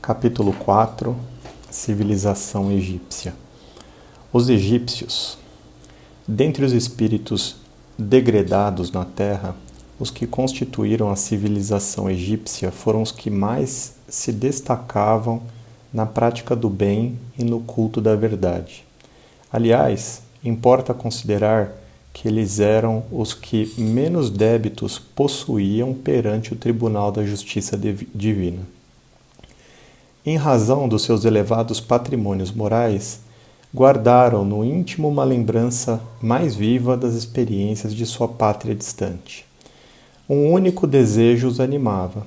Capítulo 4 Civilização egípcia. Os egípcios. Dentre os espíritos degredados na Terra, os que constituíram a civilização egípcia foram os que mais se destacavam na prática do bem e no culto da verdade. Aliás, importa considerar que eles eram os que menos débitos possuíam perante o Tribunal da Justiça Divina. Em razão dos seus elevados patrimônios morais, guardaram no íntimo uma lembrança mais viva das experiências de sua pátria distante. Um único desejo os animava,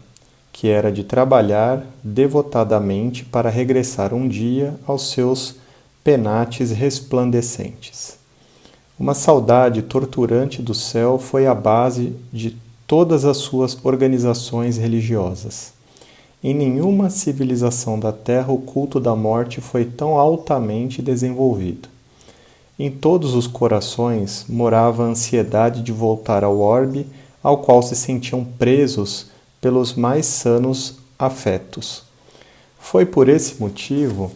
que era de trabalhar devotadamente para regressar um dia aos seus penates resplandecentes. Uma saudade torturante do céu foi a base de todas as suas organizações religiosas. Em nenhuma civilização da Terra o culto da morte foi tão altamente desenvolvido. Em todos os corações morava a ansiedade de voltar ao orbe ao qual se sentiam presos pelos mais sanos afetos. Foi por esse motivo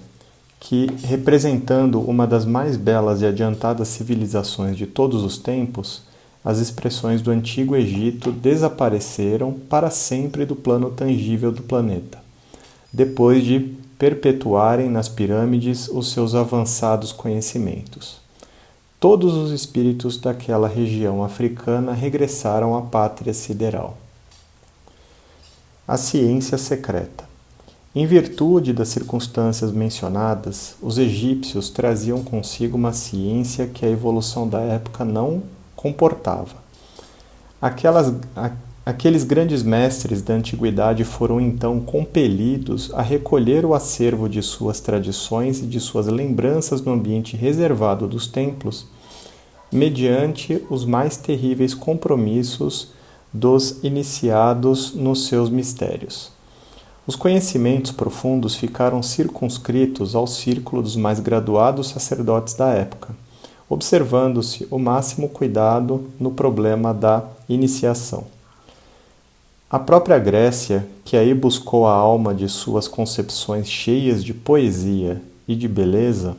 que, representando uma das mais belas e adiantadas civilizações de todos os tempos, as expressões do Antigo Egito desapareceram para sempre do plano tangível do planeta, depois de perpetuarem nas pirâmides os seus avançados conhecimentos. Todos os espíritos daquela região africana regressaram à pátria sideral. A ciência secreta. Em virtude das circunstâncias mencionadas, os egípcios traziam consigo uma ciência que a evolução da época não comportava. Aqueles grandes mestres da antiguidade foram então compelidos a recolher o acervo de suas tradições e de suas lembranças no ambiente reservado dos templos, mediante os mais terríveis compromissos dos iniciados nos seus mistérios. Os conhecimentos profundos ficaram circunscritos ao círculo dos mais graduados sacerdotes da época, observando-se o máximo cuidado no problema da iniciação. A própria Grécia, que aí buscou a alma de suas concepções cheias de poesia e de beleza,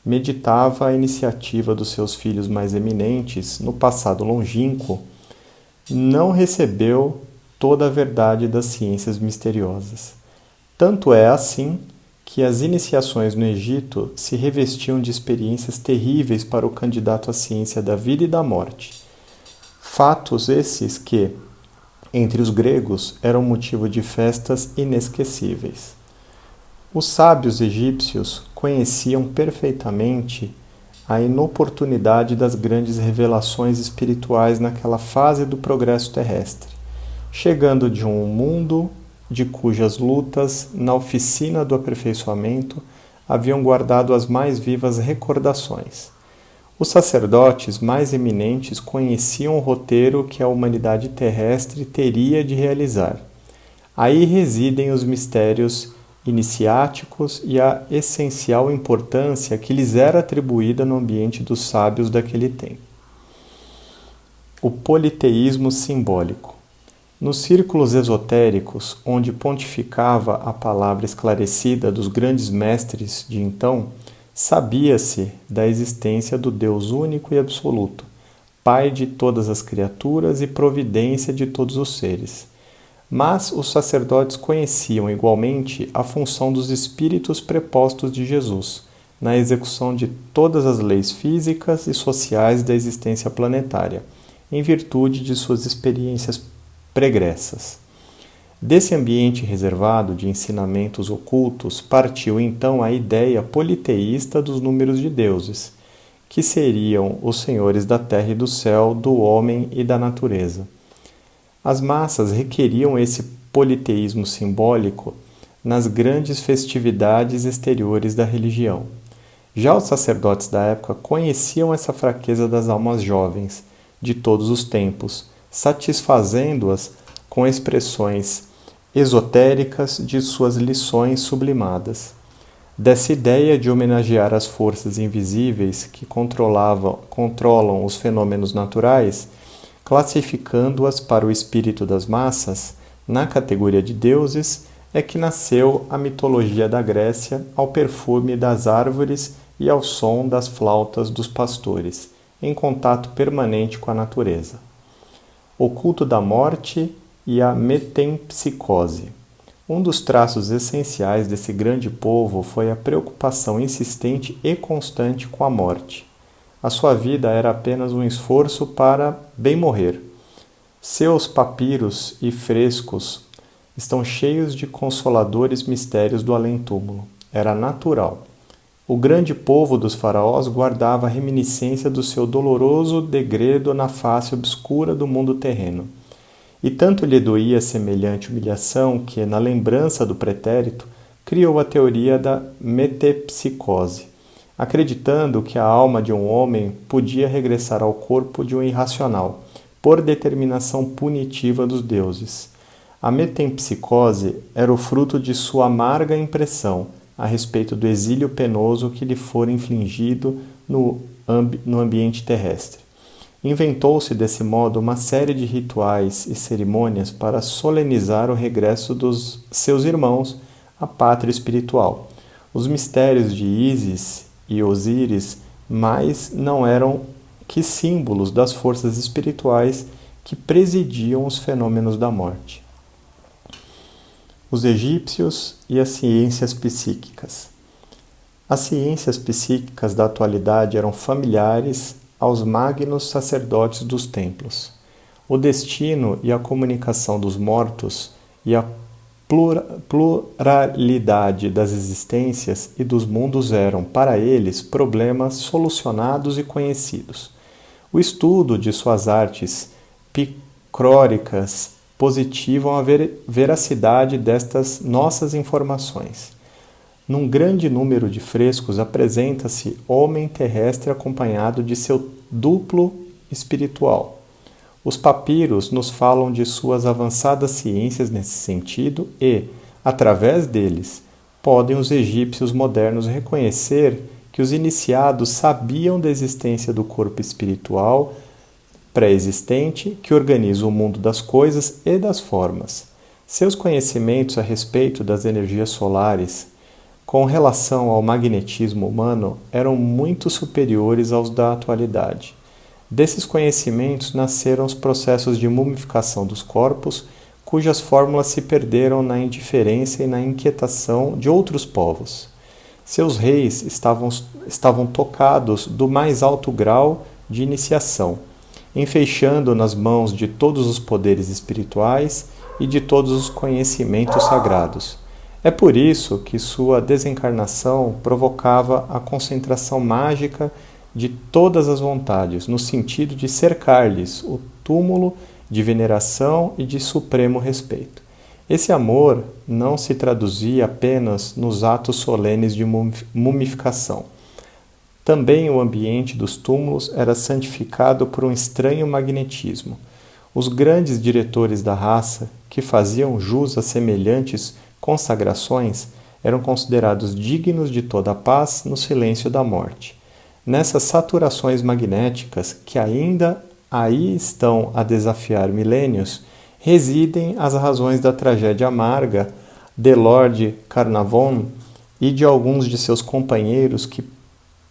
meditava a iniciativa dos seus filhos mais eminentes no passado longínquo, não recebeu toda a verdade das ciências misteriosas. Tanto é assim que as iniciações no Egito se revestiam de experiências terríveis para o candidato à ciência da vida e da morte. Fatos esses que, entre os gregos, eram motivo de festas inesquecíveis. Os sábios egípcios conheciam perfeitamente a inoportunidade das grandes revelações espirituais naquela fase do progresso terrestre, chegando de um mundo de cujas lutas, na oficina do aperfeiçoamento, haviam guardado as mais vivas recordações. Os sacerdotes mais eminentes conheciam o roteiro que a humanidade terrestre teria de realizar. Aí residem os mistérios iniciáticos e a essencial importância que lhes era atribuída no ambiente dos sábios daquele tempo. O politeísmo simbólico. Nos círculos esotéricos, onde pontificava a palavra esclarecida dos grandes mestres de então, sabia-se da existência do Deus único e absoluto, Pai de todas as criaturas e providência de todos os seres. Mas os sacerdotes conheciam igualmente a função dos espíritos prepostos de Jesus, na execução de todas as leis físicas e sociais da existência planetária, em virtude de suas experiências pregressas. Desse ambiente reservado de ensinamentos ocultos partiu então a ideia politeísta dos números de deuses, que seriam os senhores da terra e do céu, do homem e da natureza. As massas requeriam esse politeísmo simbólico nas grandes festividades exteriores da religião. Já os sacerdotes da época conheciam essa fraqueza das almas jovens de todos os tempos, satisfazendo-as com expressões esotéricas de suas lições sublimadas. Dessa ideia de homenagear as forças invisíveis que controlam os fenômenos naturais, classificando-as para o espírito das massas na categoria de deuses, é que nasceu a mitologia da Grécia ao perfume das árvores e ao som das flautas dos pastores, em contato permanente com a natureza. O culto da morte e a metempsicose. Um dos traços essenciais desse grande povo foi a preocupação insistente e constante com a morte. A sua vida era apenas um esforço para bem morrer. Seus papiros e frescos estão cheios de consoladores mistérios do além-túmulo. Era natural. O grande povo dos faraós guardava a reminiscência do seu doloroso degredo na face obscura do mundo terreno. E tanto lhe doía semelhante humilhação que, na lembrança do pretérito, criou a teoria da metempsicose, acreditando que a alma de um homem podia regressar ao corpo de um irracional, por determinação punitiva dos deuses. A metempsicose era o fruto de sua amarga impressão a respeito do exílio penoso que lhe fora infligido no ambiente terrestre. Inventou-se desse modo uma série de rituais e cerimônias para solenizar o regresso dos seus irmãos à pátria espiritual. Os mistérios de Ísis e Osíris mais não eram que símbolos das forças espirituais que presidiam os fenômenos da morte. Os egípcios e as ciências psíquicas. As ciências psíquicas da atualidade eram familiares aos magnos sacerdotes dos templos. O destino e a comunicação dos mortos e a pluralidade das existências e dos mundos eram, para eles, problemas solucionados e conhecidos. O estudo de suas artes picróricas positivam a veracidade destas nossas informações. Num grande número de frescos apresenta-se homem terrestre acompanhado de seu duplo espiritual. Os papiros nos falam de suas avançadas ciências nesse sentido e, através deles, podem os egípcios modernos reconhecer que os iniciados sabiam da existência do corpo espiritual pré-existente que organiza o mundo das coisas e das formas. Seus conhecimentos a respeito das energias solares, com relação ao magnetismo humano, eram muito superiores aos da atualidade. Desses conhecimentos nasceram os processos de mumificação dos corpos, cujas fórmulas se perderam na indiferença e na inquietação de outros povos. Seus reis estavam tocados do mais alto grau de iniciação, enfeixando nas mãos de todos os poderes espirituais e de todos os conhecimentos sagrados. É por isso que sua desencarnação provocava a concentração mágica de todas as vontades, no sentido de cercar-lhes o túmulo de veneração e de supremo respeito. Esse amor não se traduzia apenas nos atos solenes de mumificação. Também o ambiente dos túmulos era santificado por um estranho magnetismo. Os grandes diretores da raça, que faziam jus a semelhantes consagrações, eram considerados dignos de toda a paz no silêncio da morte. Nessas saturações magnéticas, que ainda aí estão a desafiar milênios, residem as razões da tragédia amarga de Lord Carnarvon e de alguns de seus companheiros que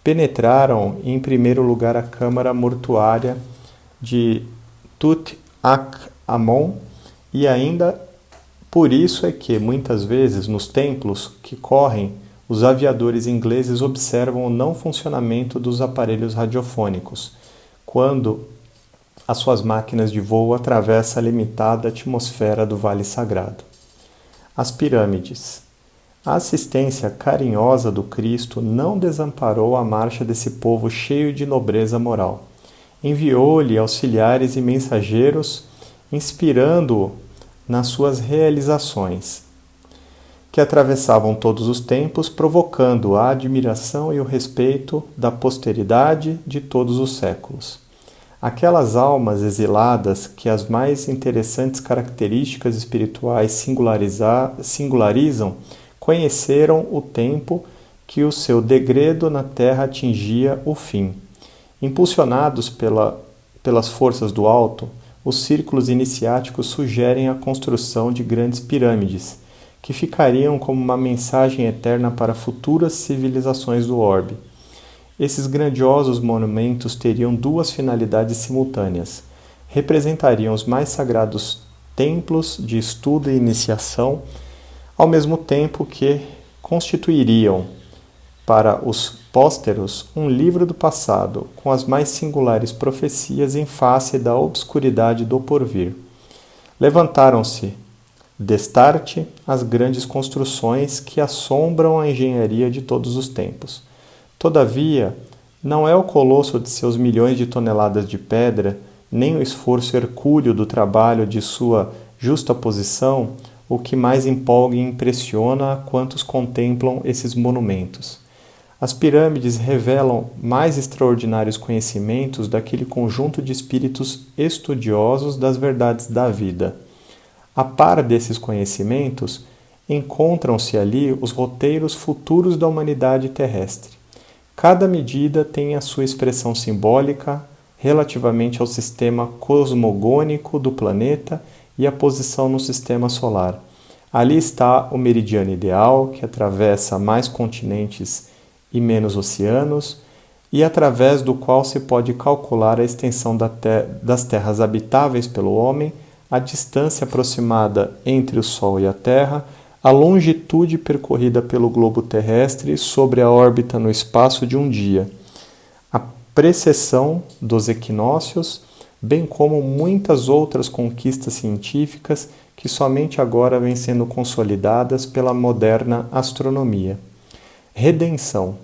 penetraram em primeiro lugar a câmara mortuária de Tutankhamon, e ainda por isso é que, muitas vezes, nos templos que correm, os aviadores ingleses observam o não funcionamento dos aparelhos radiofônicos, quando as suas máquinas de voo atravessam a limitada atmosfera do Vale Sagrado. As pirâmides. A assistência carinhosa do Cristo não desamparou a marcha desse povo cheio de nobreza moral. Enviou-lhe auxiliares e mensageiros, inspirando-o nas suas realizações, que atravessavam todos os tempos, provocando a admiração e o respeito da posteridade de todos os séculos. Aquelas almas exiladas que as mais interessantes características espirituais singularizam conheceram o tempo que o seu degredo na terra atingia o fim. Impulsionados pelas forças do alto, os círculos iniciáticos sugerem a construção de grandes pirâmides, que ficariam como uma mensagem eterna para futuras civilizações do orbe. Esses grandiosos monumentos teriam duas finalidades simultâneas. Representariam os mais sagrados templos de estudo e iniciação, ao mesmo tempo que constituiriam, para os pósteros, um livro do passado, com as mais singulares profecias em face da obscuridade do porvir. Levantaram-se, destarte, as grandes construções que assombram a engenharia de todos os tempos. Todavia, não é o colosso de seus milhões de toneladas de pedra, nem o esforço hercúleo do trabalho de sua justa posição, o que mais empolga e impressiona a quantos contemplam esses monumentos. As pirâmides revelam mais extraordinários conhecimentos daquele conjunto de espíritos estudiosos das verdades da vida. A par desses conhecimentos, encontram-se ali os roteiros futuros da humanidade terrestre. Cada medida tem a sua expressão simbólica relativamente ao sistema cosmogônico do planeta e a posição no sistema solar. Ali está o meridiano ideal, que atravessa mais continentes e menos oceanos, e através do qual se pode calcular a extensão das terras habitáveis pelo homem, a distância aproximada entre o Sol e a Terra, a longitude percorrida pelo globo terrestre sobre a órbita no espaço de um dia, a precessão dos equinócios, bem como muitas outras conquistas científicas que somente agora vêm sendo consolidadas pela moderna astronomia. Redenção.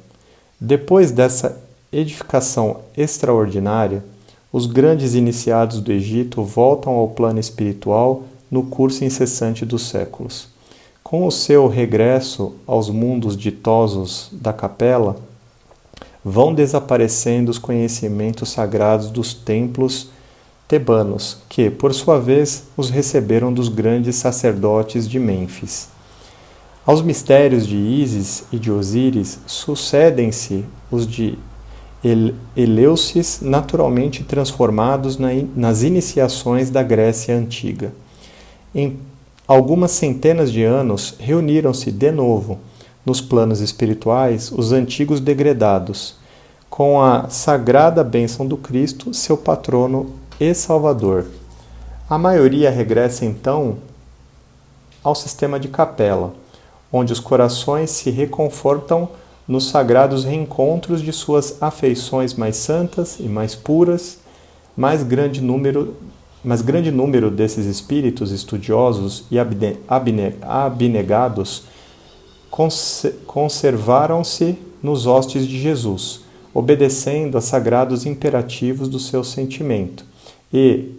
Depois dessa edificação extraordinária, os grandes iniciados do Egito voltam ao plano espiritual no curso incessante dos séculos. Com o seu regresso aos mundos ditosos da capela, vão desaparecendo os conhecimentos sagrados dos templos tebanos, que, por sua vez, os receberam dos grandes sacerdotes de Mênfis. Aos mistérios de Ísis e de Osíris sucedem-se os de Eleusis, naturalmente transformados nas iniciações da Grécia Antiga. Em algumas centenas de anos, reuniram-se de novo, nos planos espirituais, os antigos degredados, com a sagrada bênção do Cristo, seu patrono e Salvador. A maioria regressa, então, ao sistema de capela, onde os corações se reconfortam nos sagrados reencontros de suas afeições mais santas e mais puras. Mas grande número desses espíritos estudiosos e abnegados conservaram-se nos hostes de Jesus, obedecendo a sagrados imperativos do seu sentimento e,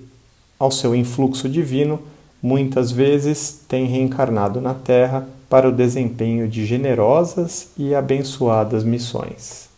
ao seu influxo divino, muitas vezes têm reencarnado na Terra para o desempenho de generosas e abençoadas missões.